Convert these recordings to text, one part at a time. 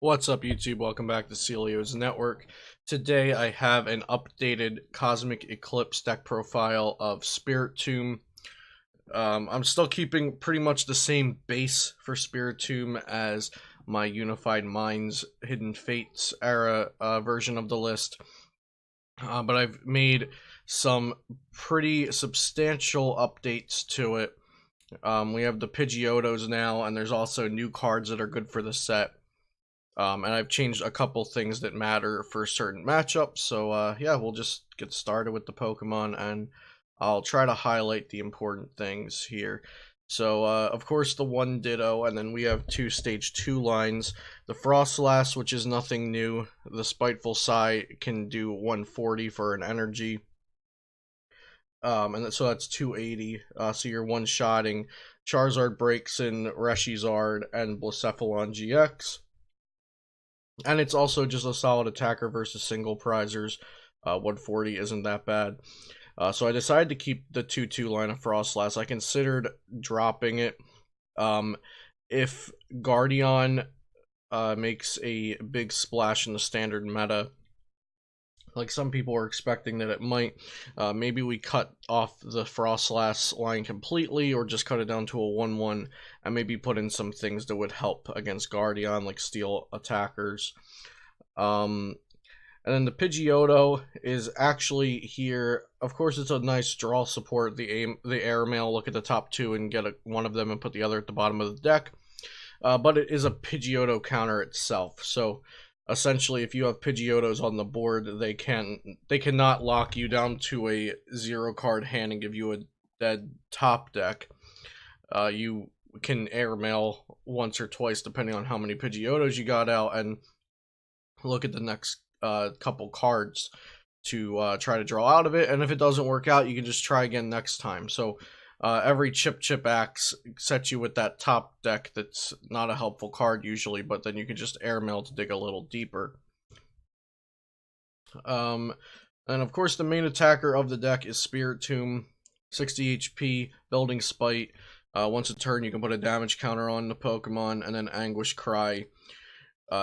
What's up, YouTube? Welcome back to Celio's Network. Today I have an updated Cosmic Eclipse deck profile of Spiritomb. I'm still keeping pretty much the same base for Spiritomb as my Unified Minds Hidden Fates era version of the list. But I've made some pretty substantial updates to it. We have the Pidgeottos now, and there's also new cards that are good for the set. And I've changed a couple things that matter for certain matchups, so yeah, we'll just get started with the Pokemon, and I'll try to highlight the important things here. So, of course, the one Ditto, and then we have two Stage 2 lines. The Froslass, which is nothing new. The Spiteful Sigh can do 140 for an energy. So that's 280, so you're one-shotting Charizard, Braixen, Reshizard, and Blacephalon GX. And it's also just a solid attacker versus single prizers. 140 isn't that bad. So I decided to keep the 2-2 line of Froslass. I considered dropping it. If Guardian makes a big splash in the standard meta, like some people are expecting that it might, maybe we cut off the Froslass line completely, or just cut it down to a 1-1, and maybe put in some things that would help against Guardian, like steel attackers. And then the Pidgeotto is actually here. Of course, it's a nice draw support. The airmail, look at the top two and get one of them and put the other at the bottom of the deck. But it is a Pidgeotto counter itself, so essentially, if you have Pidgeottos on the board, they cannot lock you down to a 0-card hand and give you a dead top deck. You can airmail once or twice, depending on how many Pidgeottos you got out, and look at the next couple cards to try to draw out of it. And if it doesn't work out, you can just try again next time. So every Chip Axe sets you with that top deck that's not a helpful card usually, but then you can just airmail to dig a little deeper. And of course, the main attacker of the deck is Spiritomb, 60 HP, Building Spite. Once a turn, you can put a damage counter on the Pokemon, and then Anguish Cry.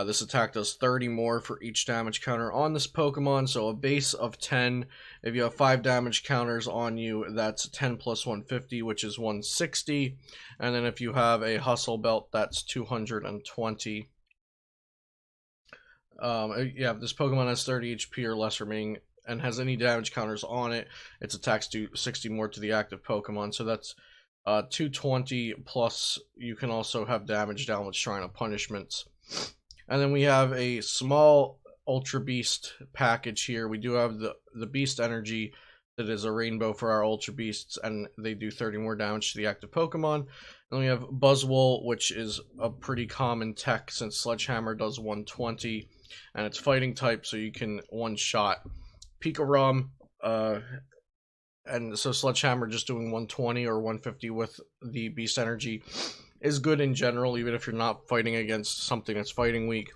This attack does 30 more for each damage counter on this Pokemon, so a base of 10. If you have 5 damage counters on you, that's 10 plus 150, which is 160. And then if you have a Hustle Belt, that's 220. Yeah, if this Pokemon has 30 HP or less remaining and has any damage counters on it, its attacks do 60 more to the active Pokemon, so that's 220, plus you can also have damage down with Shrine of Punishments. And then we have a small Ultra Beast package here. We do have the Beast Energy that is a rainbow for our Ultra Beasts, and they do 30 more damage to the active Pokemon. And we have Buzzwole, which is a pretty common tech since Sledgehammer does 120, and it's fighting type, so you can one-shot Pikarom. And so Sledgehammer just doing 120 or 150 with the Beast Energy is good in general, even if you're not fighting against something that's fighting weak.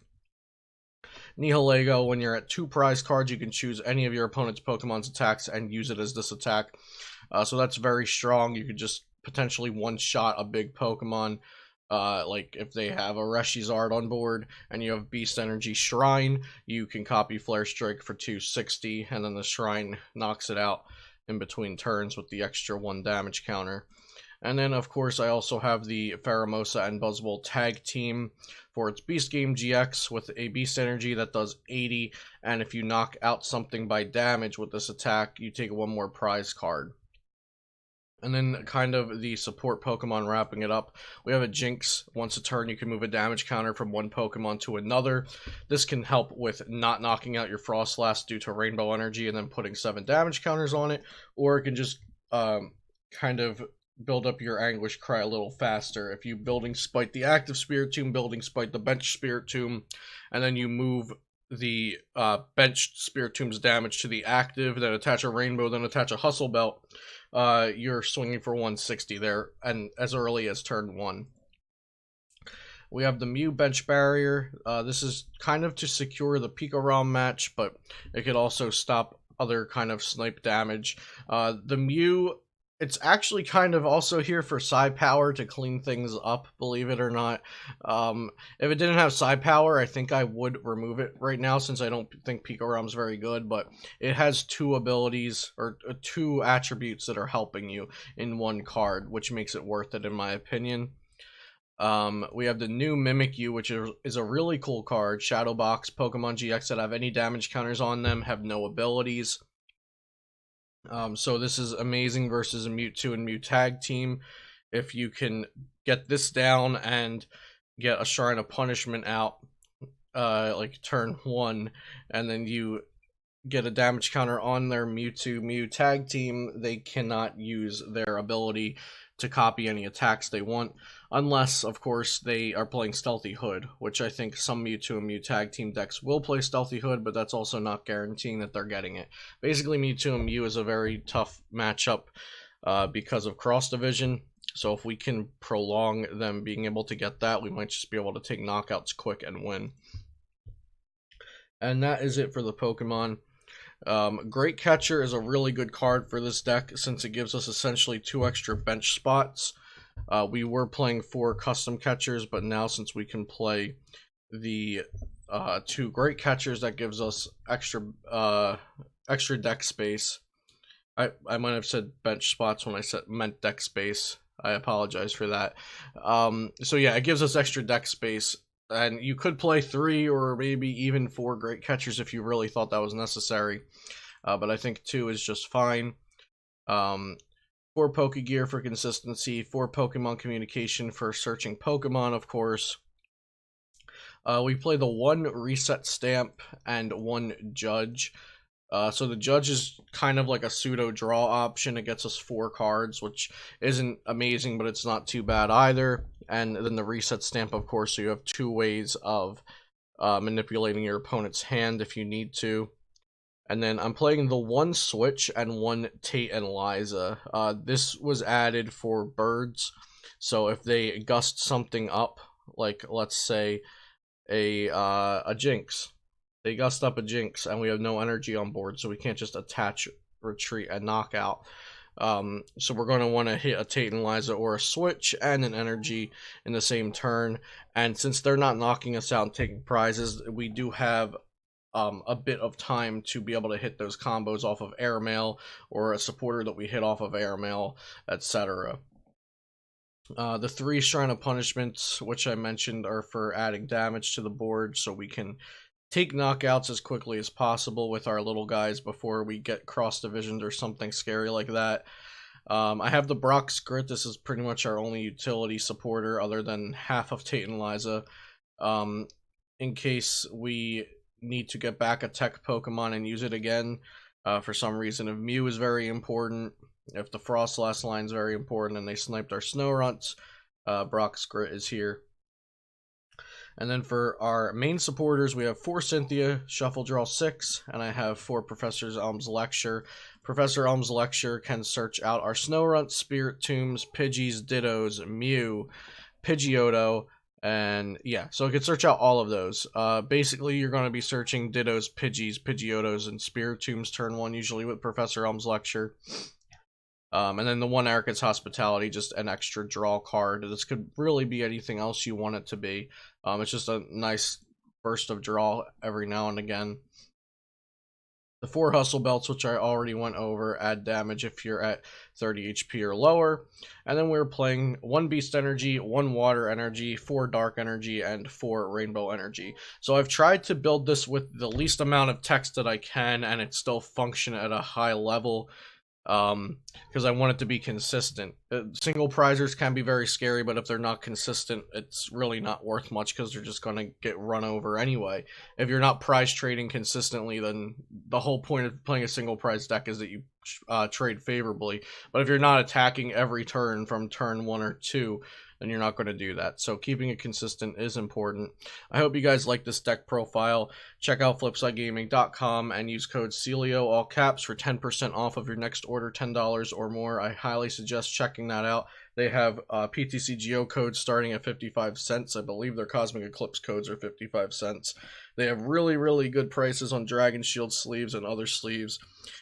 Nihilego, when you're at 2 prize cards, you can choose any of your opponent's Pokemon's attacks and use it as this attack. So that's very strong. You could just potentially one-shot a big Pokemon, like if they have a Reshizard on board and you have Beast Energy Shrine, you can copy Flare Strike for 260, and then the Shrine knocks it out in between turns with the extra 1 damage counter. And then, of course, I also have the Pheromosa and Buzzwole tag team for its Beast Game GX with a Beast Energy that does 80, and if you knock out something by damage with this attack, you take 1 more prize card. And then kind of the support Pokemon wrapping it up. We have a Jynx. Once a turn, you can move a damage counter from one Pokemon to another. This can help with not knocking out your Froslass due to Rainbow Energy and then putting 7 damage counters on it, or it can just kind of build up your Anguish Cry a little faster. If you Building Spite the active Spiritomb, Building Spite the benched Spiritomb, and then you move the benched Spiritomb's damage to the active, then attach a Rainbow, then attach a Hustle Belt, you're swinging for 160 there, and as early as turn 1. We have the Mew bench barrier. This is kind of to secure the Pikarom match, but it could also stop other kind of snipe damage. The Mew it's actually kind of also here for Psi Power to clean things up, believe it or not. If it didn't have Psi Power, I think I would remove it right now, since I don't think Pico Realm's very good, but it has two abilities, or two attributes that are helping you in one card, which makes it worth it in my opinion. We have the new Mimikyu, which is a really cool card. Shadow Box Pokemon GX that have any damage counters on them have no abilities. So this is amazing versus a Mewtwo and Mew tag team. If you can get this down and get a Shrine of Punishment out, like turn 1, and then you get a damage counter on their Mewtwo Mew tag team, they cannot use their ability to copy any attacks they want, unless, of course, they are playing Stealthy Hood, which I think some Mewtwo and Mew tag team decks will play Stealthy Hood, but that's also not guaranteeing that they're getting it. Basically, Mewtwo and Mew is a very tough matchup because of cross division, so if we can prolong them being able to get that, we might just be able to take knockouts quick and win. And that is it for the Pokemon. Great Catcher is a really good card for this deck, since it gives us essentially 2 extra bench spots. We were playing 4 custom catchers, but now since we can play the 2 Great Catchers, that gives us extra deck space. I might have said bench spots when I meant deck space. I apologize for that. So yeah, it gives us extra deck space. And you could play 3 or maybe even 4 Great Catchers if you really thought that was necessary. But I think 2 is just fine. 4 Pokégear for consistency. 4 Pokemon Communication for searching Pokemon, of course. We play the 1 Reset Stamp and 1 Judge. So the Judge is kind of like a pseudo draw option. It gets us 4 cards, which isn't amazing, but it's not too bad either. And then the Reset Stamp, of course, so you have 2 ways of manipulating your opponent's hand if you need to. And then I'm playing the 1 Switch and 1 Tate and Liza. This was added for birds, so if they gust something up, like let's say a Jynx, they gust up a Jynx and we have no energy on board, so we can't just attach, retreat, and knock out. So we're going to want to hit a Tate and Liza or a Switch and an energy in the same turn. And since they're not knocking us out and taking prizes, we do have a bit of time to be able to hit those combos off of Airmail or a supporter that we hit off of Airmail, etc. The 3 Shrine of Punishments, which I mentioned, are for adding damage to the board, so we can take knockouts as quickly as possible with our little guys before we get cross-divisioned or something scary like that. I have the Brock's Grit. This is pretty much our only utility supporter other than half of Tate and Liza. In case we need to get back a tech Pokemon and use it again for some reason. If Mew is very important, if the Froslass line is very important and they sniped our Snowrunts, Brock's Grit is here. And then for our main supporters, we have 4 Cynthia, Shuffle Draw 6, and I have 4 Professor Elm's Lecture. Professor Elm's Lecture can search out our Snowrunts, Spiritombs, Pidgeys, Dittos, Mew, Pidgeotto, and yeah, so it can search out all of those. Basically, you're going to be searching Dittos, Pidgeys, Pidgeottos, and Spiritombs turn 1, usually with Professor Elm's Lecture. And then the 1 Erika's Hospitality, just an extra draw card. This could really be anything else you want it to be. It's just a nice burst of draw every now and again. The 4 Hustle Belts, which I already went over, add damage if you're at 30 HP or lower. And then we're playing 1 Beast Energy, 1 Water Energy, 4 Dark Energy, and 4 Rainbow Energy. So I've tried to build this with the least amount of text that I can, and it still function at a high level. Because I want it to be consistent. Single prizers can be very scary, but if they're not consistent, it's really not worth much because they're just going to get run over anyway. If you're not prize trading consistently, then the whole point of playing a single prize deck is that you trade favorably. But if you're not attacking every turn from turn 1 or 2, then you're not going to do that. So keeping it consistent is important. I hope you guys like this deck profile. Check out flipsidegaming.com and use code CELIO, all caps, for 10% off of your next order, $10 or more. I highly suggest checking that out. They have PTCGO codes starting at 55 cents. I believe their Cosmic Eclipse codes are 55 cents. They have really, really good prices on Dragon Shield sleeves and other sleeves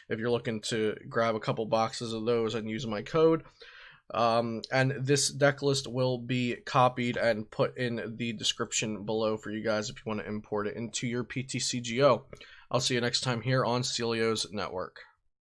if you're looking to grab a couple boxes of those and use my code. And this deck list will be copied and put in the description below for you guys if you want to import it into your PTCGO. I'll see you next time here on Celio's Network.